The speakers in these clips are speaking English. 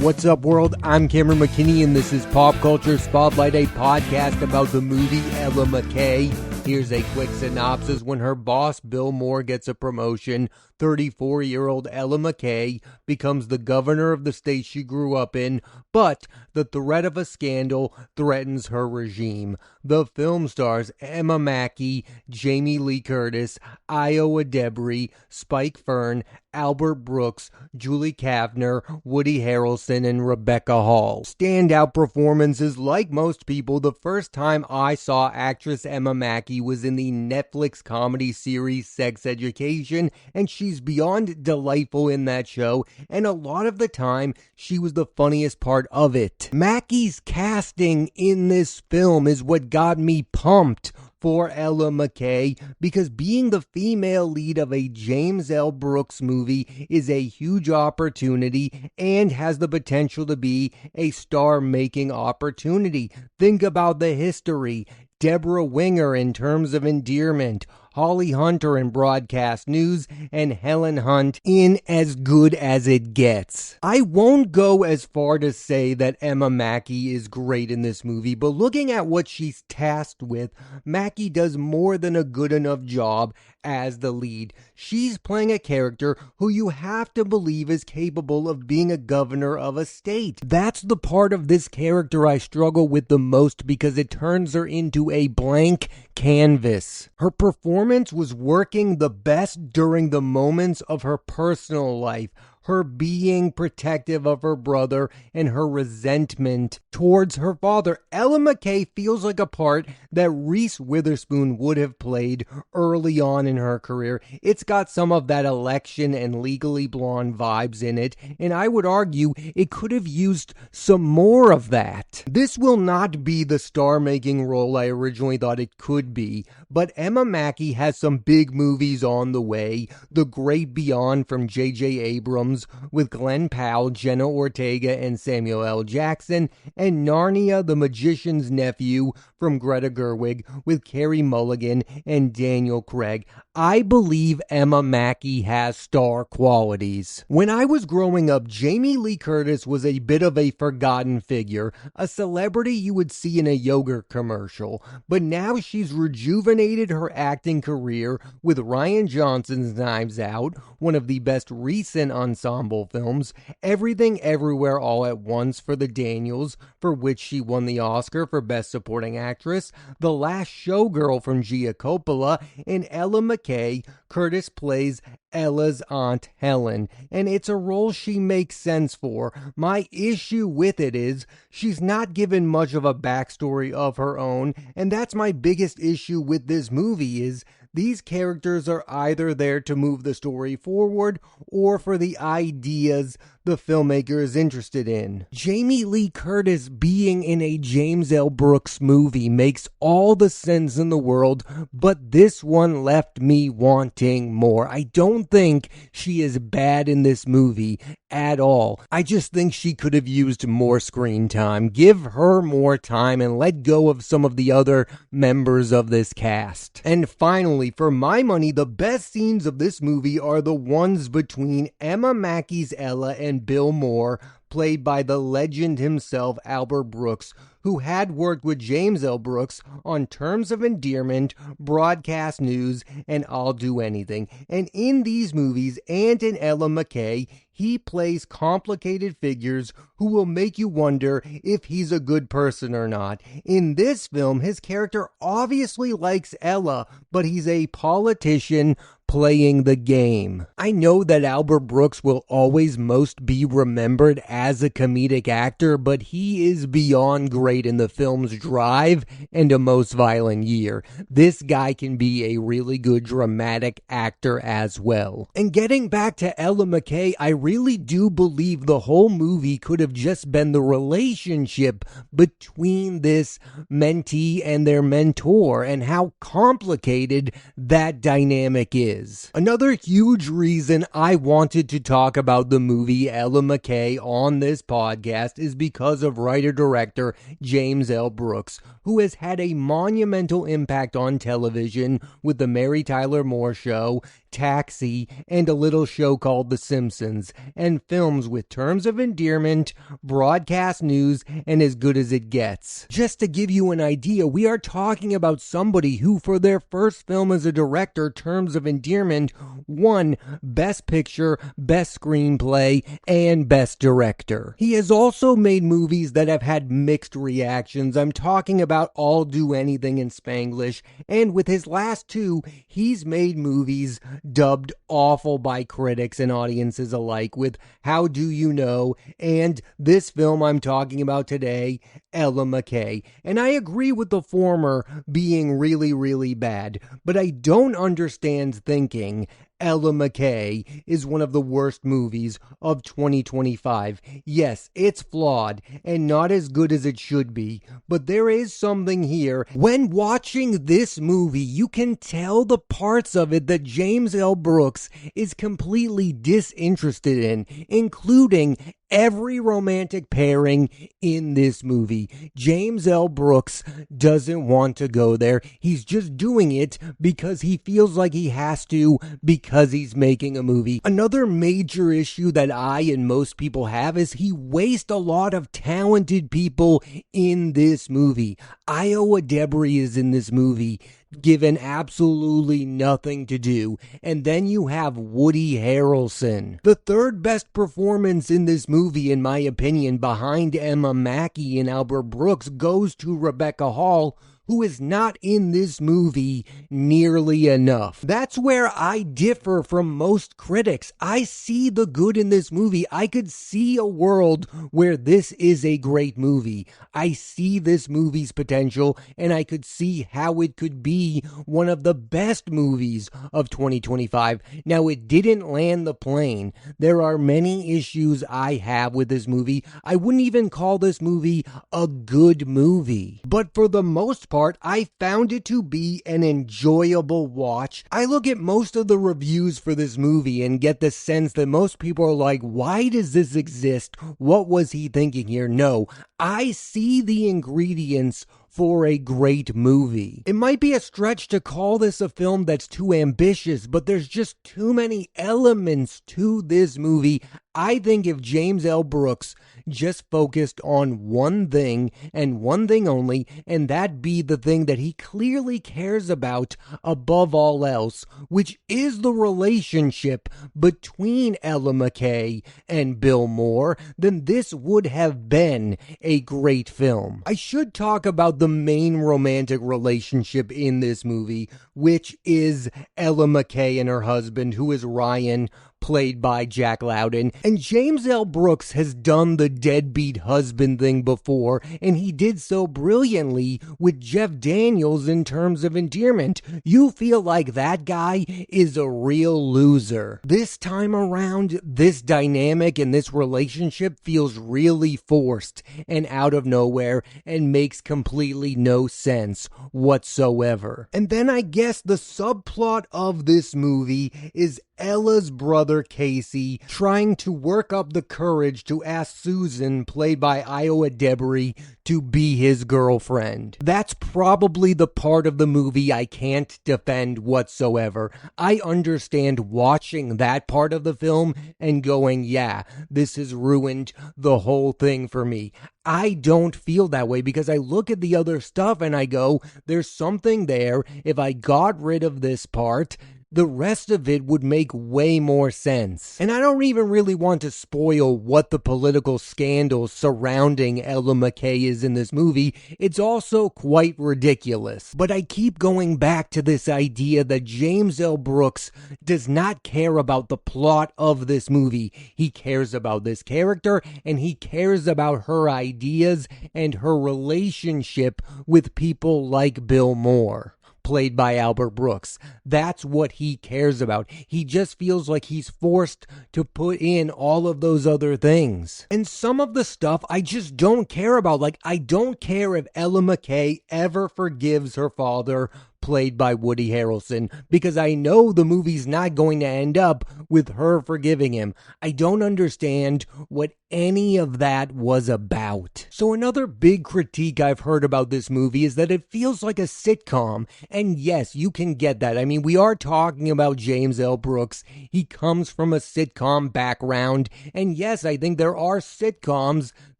What's up, world? I'm Cameron McKinney, and this is Pop Culture Spotlight, a podcast about the movie Emma Mackay. Here's a quick synopsis. When her boss, Bill Moore, gets a promotion, 34-year-old Emma Mackay becomes the governor of the state she grew up in, but the threat of a scandal threatens her regime. The film stars Emma Mackey, Jamie Lee Curtis, Iowa Debris, Spike Fern, Albert Brooks, Julie Kavner, Woody Harrelson, and Rebecca Hall. Standout performances. Like most people, the first time I saw actress Emma Mackey was in the Netflix comedy series Sex Education, and she's beyond delightful in that show, and a lot of the time, she was the funniest part of it. Mackey's casting in this film is what got me pumped for Emma Mackay, because being the female lead of a James L. Brooks movie is a huge opportunity and has the potential to be a star-making opportunity. Think about the history. Deborah Winger in Terms of Endearment, Holly Hunter in Broadcast News, and Helen Hunt in As Good as It Gets. I won't go as far to say that Emma Mackey is great in this movie, but looking at what she's tasked with, Mackey does more than a good enough job as the lead. She's playing a character who you have to believe is capable of being a governor of a state. That's the part of this character I struggle with the most, because it turns her into a blank canvas. Her performance was working the best during the moments of her personal life, her being protective of her brother and her resentment towards her father. Emma Mackay feels like a part that Reese Witherspoon would have played early on in her career. It's got some of that Election and Legally Blonde vibes in it, and I would argue it could have used some more of that. This will not be the star-making role I originally thought it could be, but Emma Mackey has some big movies on the way. The Great Beyond from J.J. Abrams with Glenn Powell, Jenna Ortega, and Samuel L. Jackson, and Narnia, the Magician's Nephew from Greta Gerwig with Carey Mulligan and Daniel Craig. I believe Emma Mackey has star qualities. When I was growing up, Jamie Lee Curtis was a bit of a forgotten figure, a celebrity you would see in a yogurt commercial, but now she's rejuvenated her acting career with Rian Johnson's Knives Out, one of the best recent ensemble films, Everything Everywhere All at Once for the Daniels, for which she won the Oscar for Best Supporting Actress, The Last Showgirl from Gia Coppola, and Emma Mackay. Curtis plays Ella's Aunt Helen, and it's a role she makes sense for. My issue with it is she's not given much of a backstory of her own, and that's my biggest issue with this movie. Is these characters are either there to move the story forward or for the ideas the filmmaker is interested in. Jamie Lee Curtis being in a James L. Brooks movie makes all the sense in the world, but this one left me wanting more. I don't think she is bad in this movie at all. I just think she could have used more screen time. Give her more time and let go of some of the other members of this cast. And finally, for my money, the best scenes of this movie are the ones between Emma Mackey's Ella and Bill Moore, played by the legend himself, Albert Brooks, who had worked with James L. Brooks on Terms of Endearment, Broadcast News, and I'll Do Anything. And in these movies and in Emma Mackay, he plays complicated figures who will make you wonder if he's a good person or not. In this film, his character obviously likes Ella, but he's a politician playing the game. I know that Albert Brooks will always most be remembered as a comedic actor, but he is beyond great in the films Drive and A Most Violent Year. This guy can be a really good dramatic actor as well. And getting back to Emma Mackay, I really do believe the whole movie could have just been the relationship between this mentee and their mentor, and how complicated that dynamic is. is. Another huge reason I wanted to talk about the movie Ella McCay on this podcast is because of writer-director James L. Brooks, who has had a monumental impact on television with The Mary Tyler Moore Show, Taxi, and a little show called The Simpsons, and films with Terms of Endearment, broadcast news, and As Good as It Gets. Just to give you an idea, we are talking about somebody who, for their first film as a director, Terms of Endearment, won Best Picture, Best Screenplay, and Best Director. He has also made movies that have had mixed reactions. I'm talking about I'll Do Anything in Spanglish, and with his last two, he's made movies dubbed awful by critics and audiences alike, with How Do You Know and this film I'm talking about today, Ella McCay. And I agree with the former being really, really bad, but I don't understand thinking Ella McCay is one of the worst movies of 2025. Yes, it's flawed and not as good as it should be, but there is something here. When watching this movie, you can tell the parts of it that James L. Brooks is completely disinterested in, including every romantic pairing in this movie. James L. Brooks doesn't want to go there. He's just doing it because he feels like he has to, because he's making a movie. Another major issue that I and most people have is he wastes a lot of talented people in this movie. Iowa Debris is in this movie, given absolutely nothing to do. And then you have Woody Harrelson. The third best performance in this movie, in my opinion, behind Emma Mackey and Albert Brooks, goes to Rebecca Hall, who is not in this movie nearly enough. That's where I differ from most critics. I see the good in this movie. I could see a world where this is a great movie. I see this movie's potential, and I could see how it could be one of the best movies of 2025. Now, it didn't land the plane. There are many issues I have with this movie. I wouldn't even call this movie a good movie. But for the most part, I found it to be an enjoyable watch. I look at most of the reviews for this movie and get the sense that most people are like, why does this exist? What was he thinking here? No, I see the ingredients for a great movie. It might be a stretch to call this a film that's too ambitious, but there's just too many elements to this movie. I think if James L. Brooks just focused on one thing and one thing only, and that be the thing that he clearly cares about above all else, which is the relationship between Ella McCay and Bill Moore, then this would have been a great film. I should talk about the main romantic relationship in this movie, which is Ella McCay and her husband, who is Ryan, played by Jack Lowden. And James L. Brooks has done the deadbeat husband thing before, and he did so brilliantly with Jeff Daniels in Terms of Endearment. You feel like that guy is a real loser. This time around, this dynamic and this relationship feels really forced and out of nowhere and makes completely no sense whatsoever. And then I guess the subplot of this movie is Ella's brother Casey trying to work up the courage to ask Susan, played by Iowa Debris, to be his girlfriend. That's probably the part of the movie I can't defend whatsoever. I understand watching that part of the film and going, yeah, this has ruined the whole thing for me. I don't feel that way because I look at the other stuff and I go, there's something there. If I got rid of this part, the rest of it would make way more sense. And I don't even really want to spoil what the political scandal surrounding Ella McCay is in this movie. It's also quite ridiculous. But I keep going back to this idea that James L. Brooks does not care about the plot of this movie. He cares about this character, and he cares about her ideas and her relationship with people like Bill Moore, played by Albert Brooks. That's what he cares about. He just feels like he's forced to put in all of those other things. And some of the stuff I just don't care about. Like, I don't care if Ella McCay ever forgives her father, played by Woody Harrelson, because I know the movie's not going to end up with her forgiving him. I don't understand what any of that was about. So another big critique I've heard about this movie is that it feels like a sitcom. And yes, you can get that. I mean, we are talking about James L. Brooks. He comes from a sitcom background. And yes, I think there are sitcoms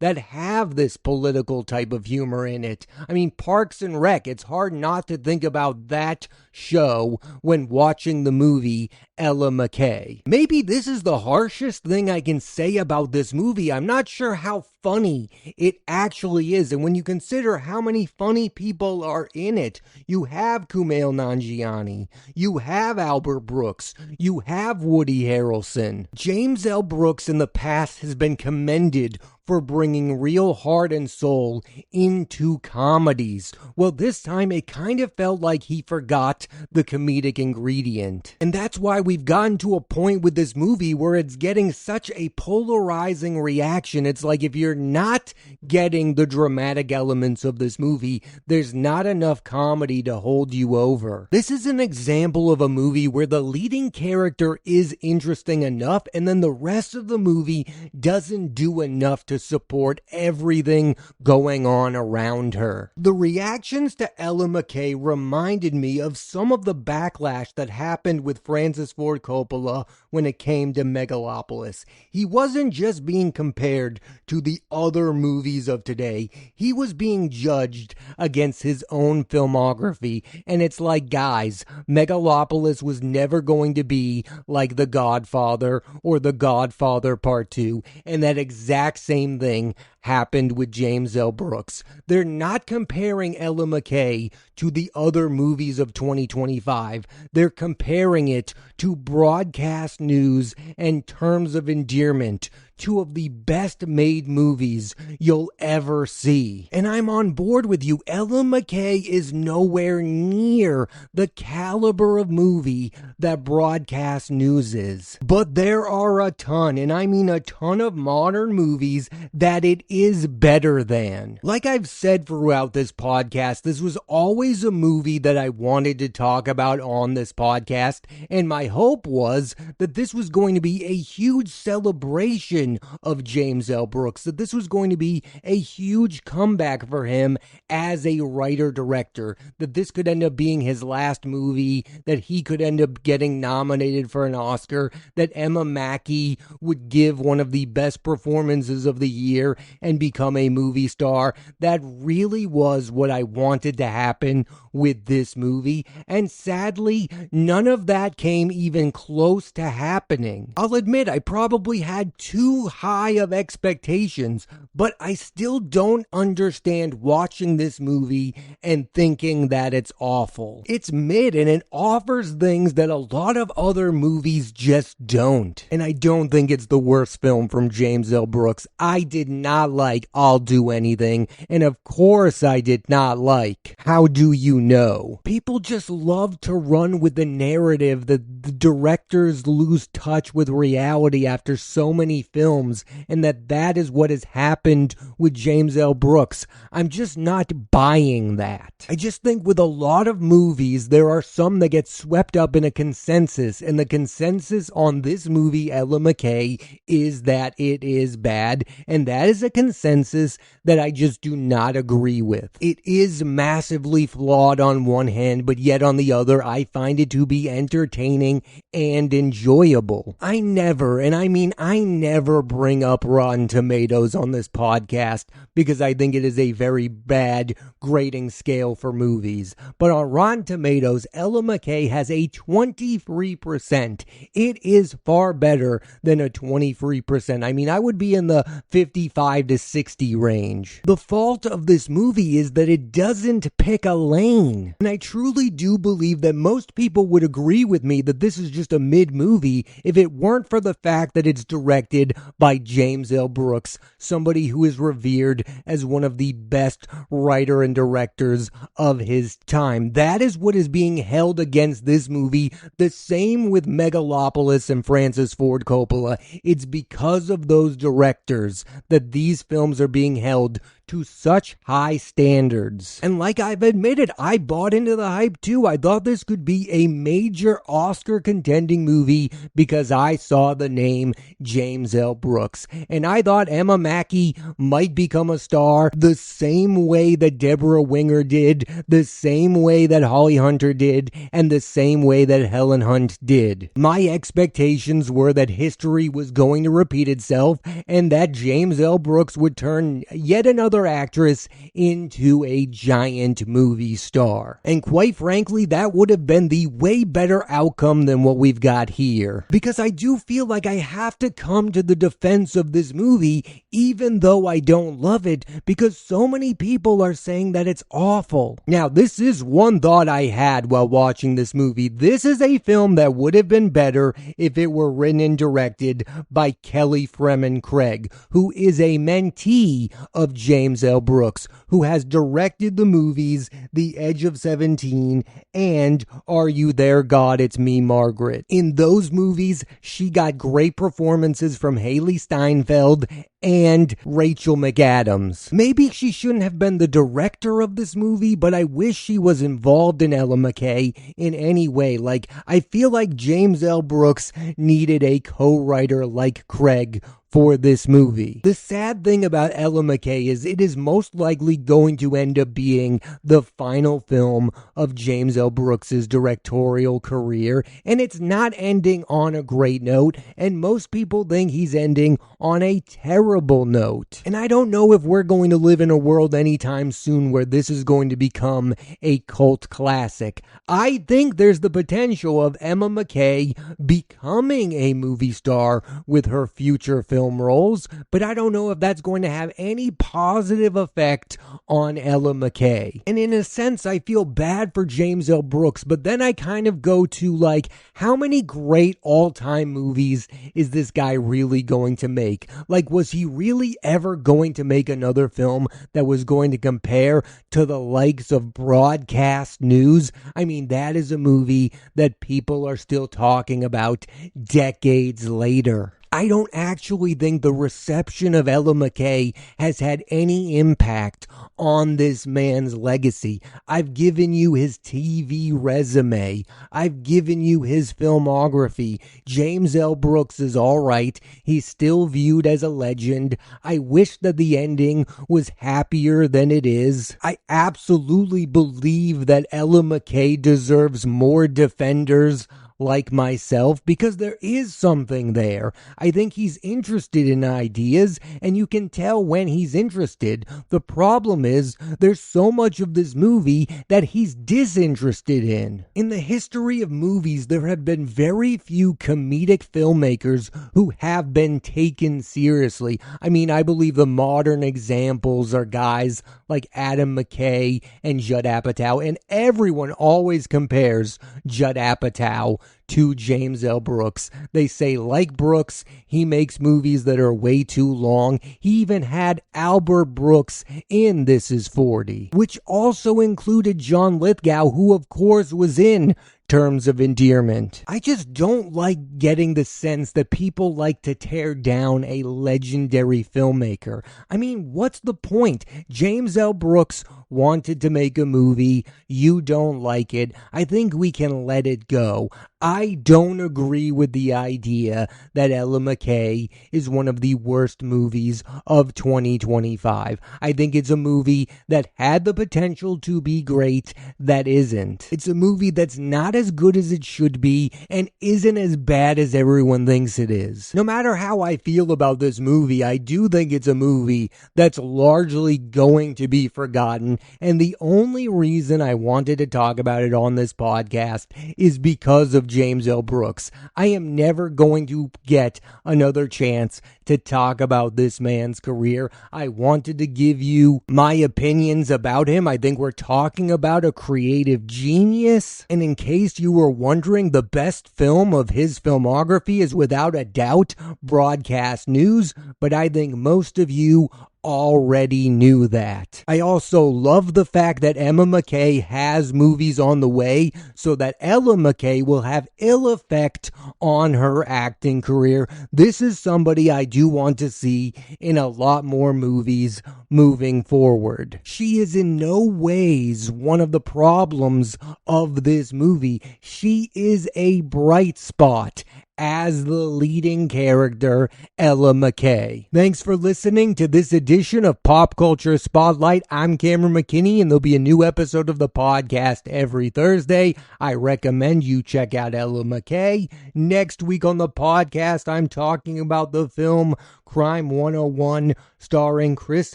that have this political type of humor in it. I mean, Parks and Rec, it's hard not to think about that show when watching the movie Ella McCay. Maybe this is the harshest thing I can say about this movie. I'm not sure how funny it actually is. And when you consider how many funny people are in it, you have Kumail Nanjiani, you have Albert Brooks, you have Woody Harrelson. James L. Brooks in the past has been commended for bringing real heart and soul into comedies. Well, this time it kind of felt like he forgot the comedic ingredient. And that's why we've gotten to a point with this movie where it's getting such a polarizing reaction. It's like if you're not getting the dramatic elements of this movie, there's not enough comedy to hold you over. This is an example of a movie where the leading character is interesting enough, and then the rest of the movie doesn't do enough to support everything going on around her. The reactions to Ella McCay reminded me of some of the backlash that happened with Francis Ford Coppola when it came to Megalopolis. He wasn't just being compared to the other movies of today. He was being judged against his own filmography. And it's like, guys, Megalopolis was never going to be like The Godfather or The Godfather Part 2. And that exact same thing happened with James L. Brooks. They're not comparing Ella McCay to the other movies of 2025. They're comparing it to broadcast news and Terms of Endearment, two of the best made movies you'll ever see. And I'm on board with you. Ella McCay is nowhere near the caliber of movie that broadcast news is. But there are a ton, and I mean a ton, of modern movies that it is better than. Like I've said throughout this podcast, this was always a movie that I wanted to talk about on this podcast, and my hope was that this was going to be a huge celebration of James L. Brooks, that this was going to be a huge comeback for him as a writer-director, that this could end up being his last movie, that he could end up getting nominated for an Oscar, that Emma Mackey would give one of the best performances of the year and become a movie star. That really was what I wanted to happen with this movie, and sadly, none of that came even close to happening. I'll admit I probably had too high of expectations, but I still don't understand watching this movie and thinking that it's awful. It's mid, and it offers things that a lot of other movies just don't. And I don't think it's the worst film from James L. Brooks. I did not like I'll Do Anything, and of course I did not like How Do You Know. People just love to run with the narrative that the directors lose touch with reality after so many films, and that is what has happened with James L. Brooks. I'm just not buying that. I just think with a lot of movies, there are some that get swept up in a consensus, and the consensus on this movie, Ella McCay, is that it is bad, and that is a consensus that I just do not agree with. It is massively flawed on one hand, but yet on the other, I find it to be entertaining and enjoyable. I never, and I mean I never bring up Rotten Tomatoes on this podcast because I think it is a very bad grading scale for movies. But on Rotten Tomatoes, Ella McCay has a 23%. It is far better than a 23%. I mean, I would be in the 55 to 60 range. The fault of this movie is that it doesn't pick a lane. And I truly do believe that most people would agree with me that this is just a mid movie if it weren't for the fact that it's directed by James L. Brooks, somebody who is revered as one of the best writer and directors of his time. That is what is being held against this movie. The same with Megalopolis and Francis Ford Coppola. It's because of those directors that these films are being held to such high standards. And like I've admitted, I bought into the hype too. I thought this could be a major Oscar contending movie because I saw the name James L. Brooks. And I thought Emma Mackey might become a star the same way that Deborah Winger did, the same way that Holly Hunter did, and the same way that Helen Hunt did. My expectations were that history was going to repeat itself and that James L. Brooks would turn yet another actress into a giant movie star. And quite frankly, that would have been the way better outcome than what we've got here. Because I do feel like I have to come to the defense of this movie, even though I don't love it, because so many people are saying that it's awful. Now, this is one thought I had while watching this movie. This is a film that would have been better if it were written and directed by Kelly Fremon Craig, who is a mentee of James L. Brooks, who has directed the movies The Edge of 17 and Are You There, God? It's Me, Margaret. In those movies, she got great performances from Haley Steinfeld and Rachel McAdams. Maybe she shouldn't have been the director of this movie, but I wish she was involved in Ella McCay in any way. Like, I feel like James L. Brooks needed a co-writer like Craig for this movie. The sad thing about Ella McCay is it is most likely going to end up being the final film of James L. Brooks's directorial career, and it's not ending on a great note, and most people think he's ending on a terrible note. And I don't know if we're going to live in a world anytime soon where this is going to become a cult classic. I think there's the potential of Emma Mackay becoming a movie star with her future film roles, but I don't know if that's going to have any positive effect on Ella McCay. And in a sense, I feel bad for James L. Brooks, but then I kind of go to like, how many great all-time movies is this guy really going to make? Like, was he really ever going to make another film that was going to compare to the likes of Broadcast News? I mean, that is a movie that people are still talking about decades later. I don't actually think the reception of Ella McCay has had any impact on this man's legacy. I've given you his TV resume. I've given you his filmography. James L. Brooks is all right. He's still viewed as a legend. I wish that the ending was happier than it is. I absolutely believe that Ella McCay deserves more defenders like myself, because there is something there. I think he's interested in ideas, and you can tell when he's interested. The problem is, there's so much of this movie that he's disinterested in. In the history of movies, there have been very few comedic filmmakers who have been taken seriously. I mean, I believe the modern examples are guys like Adam McCay and Judd Apatow, and everyone always compares Judd Apatow to James L. Brooks. They say, like Brooks, he makes movies that are way too long. He even had Albert Brooks in This Is 40, which also included John Lithgow, who of course was in Terms of Endearment. I just don't like getting the sense that people like to tear down a legendary filmmaker. I mean, what's the point? James L. Brooks wanted to make a movie. You don't like it. I think we can let it go. I don't agree with the idea that Ella McCay is one of the worst movies of 2025. I think it's a movie that had the potential to be great that isn't. It's a movie that's not as good as it should be and isn't as bad as everyone thinks it is. No matter how I feel about this movie, I do think it's a movie that's largely going to be forgotten, and the only reason I wanted to talk about it on this podcast is because of James L. Brooks. I am never going to get another chance to talk about this man's career. I wanted to give you my opinions about him. I think we're talking about a creative genius. And in case you were wondering, the best film of his filmography is without a doubt Broadcast News. But I think most of you already knew that. I also love the fact that Emma Mackay has movies on the way, so that Ella McCay will have ill effect on her acting career. This is somebody I do want to see in a lot more movies moving forward. She is in no ways one of the problems of this movie. She is a bright spot as the leading character, Ella McCay. Thanks for listening to this edition of Pop Culture Spotlight. I'm Cameron McKinney, and there'll be a new episode of the podcast every Thursday. I recommend you check out Ella McCay. Next week on the podcast, I'm talking about the film Crime 101, starring Chris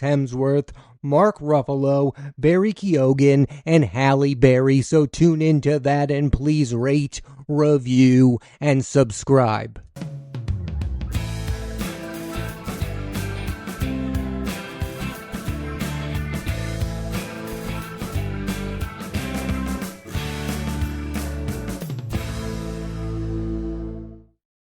Hemsworth, Mark Ruffalo, Barry Keoghan, and Halle Berry. So tune into that and please rate, review, and subscribe.